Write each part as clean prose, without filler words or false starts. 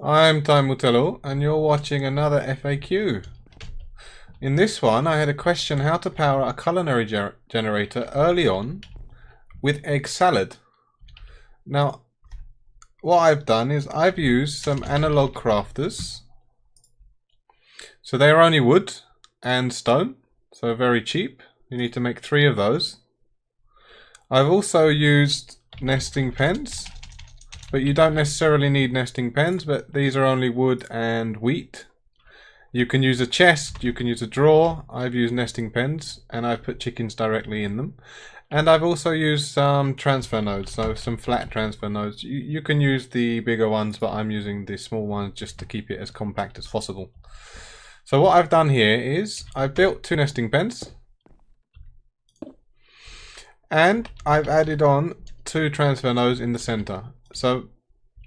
I'm TimeWillTellAll and you're watching another FAQ. In this one I had a question how to power a culinary generator early on with egg salad. Now what I've done is I've used some analog crafters. So they are only wood and stone, so very cheap. You need to make 3 of those. I've also used nesting pens. But you don't necessarily need nesting pens, but these are only wood and wheat. You can use a chest, you can use a drawer. I've used nesting pens and I've put chickens directly in them. And I've also used some transfer nodes, so some flat transfer nodes. You can use the bigger ones, but I'm using the small ones just to keep it as compact as possible. So what I've done here is I've built 2 nesting pens. And I've added on 2 transfer nodes in the center. So,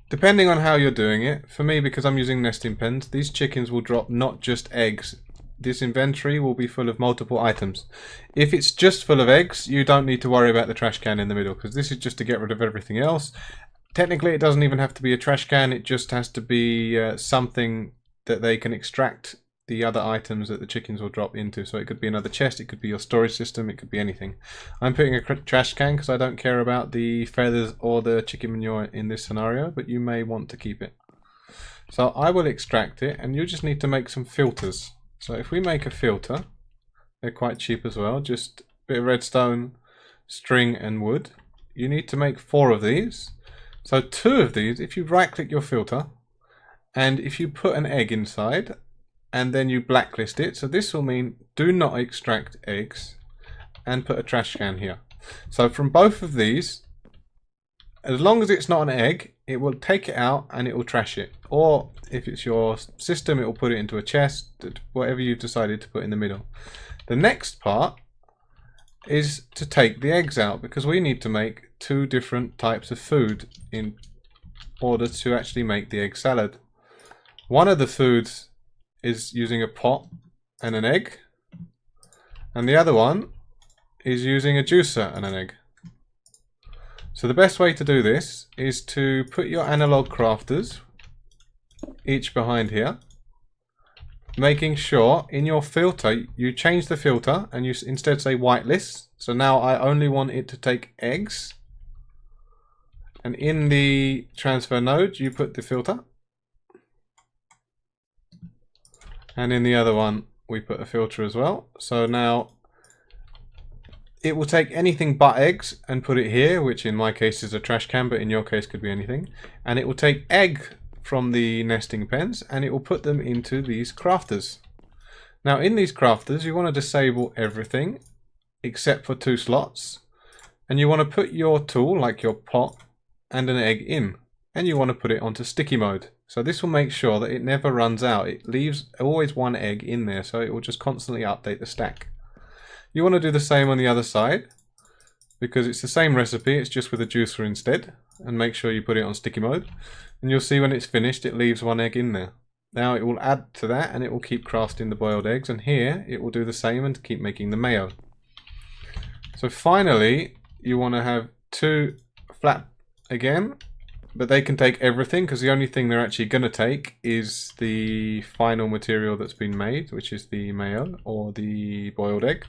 depending on how you're doing it, for me, because I'm using nesting pens, these chickens will drop not just eggs. This inventory will be full of multiple items. If it's just full of eggs, you don't need to worry about the trash can in the middle, because this is just to get rid of everything else. Technically, it doesn't even have to be a trash can, it just has to be something that they can extract the other items that the chickens will drop into. So it could be another chest, it could be your storage system, it could be anything. I'm putting a trash can because I don't care about the feathers or the chicken manure in this scenario, but you may want to keep it. So I will extract it and you just need to make some filters. So if we make a filter, they're quite cheap as well, just a bit of redstone, string and wood. You need to make 4 of these. So 2 of these, if you right click your filter and if you put an egg inside, and then you blacklist it. So this will mean do not extract eggs and put a trash can here. So from both of these, as long as it's not an egg, it will take it out and it will trash it. Or if it's your system, it will put it into a chest, whatever you've decided to put in the middle. The next part is to take the eggs out because we need to make 2 different types of food in order to actually make the egg salad. One of the foods is using a pot and an egg, and the other one is using a juicer and an egg. So the best way to do this is to put your analog crafters each behind here, making sure in your filter you change the filter and you instead say whitelist. So now I only want it to take eggs, and in the transfer node you put the filter. And in the other one, we put a filter as well. So now it will take anything but eggs and put it here, which in my case is a trash can, but in your case could be anything. And it will take egg from the nesting pens and it will put them into these crafters. Now in these crafters, you want to disable everything except for 2 slots. And you want to put your tool, like your pot, and an egg in. And you want to put it onto sticky mode. So this will make sure that it never runs out. It leaves always 1 egg in there, so it will just constantly update the stack. You want to do the same on the other side, because it's the same recipe, it's just with a juicer instead. And make sure you put it on sticky mode. And you'll see when it's finished, it leaves 1 egg in there. Now it will add to that, and it will keep crafting the boiled eggs. And here, it will do the same and keep making the mayo. So finally, you want to have 2 flat again. But they can take everything because the only thing they're actually going to take is the final material that's been made, which is the mayo or the boiled egg.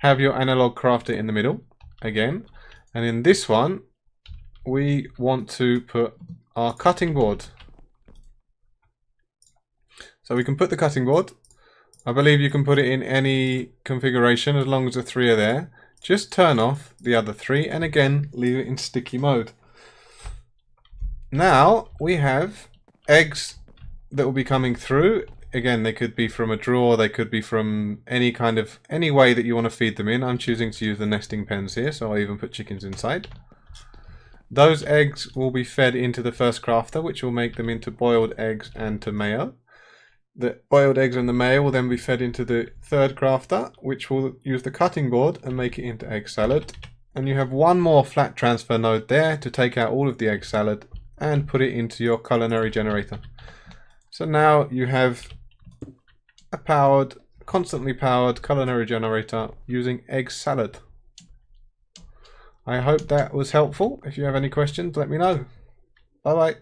Have your analog crafter in the middle again. And in this one, we want to put our cutting board. So we can put the cutting board. I believe you can put it in any configuration as long as the 3 are there. Just turn off the other 3 and again, leave it in sticky mode. Now we have eggs that will be coming through. Again, they could be from a drawer, they could be from any way that you want to feed them in. I'm choosing to use the nesting pens here, so I'll even put chickens inside. Those eggs will be fed into the first crafter, which will make them into boiled eggs and to mayo. The boiled eggs and the mayo will then be fed into the 3rd crafter, which will use the cutting board and make it into egg salad. And you have 1 more flat transfer node there to take out all of the egg salad and put it into your culinary generator. So now you have a constantly powered culinary generator using egg salad. I hope that was helpful. If you have any questions, let me know. Bye bye.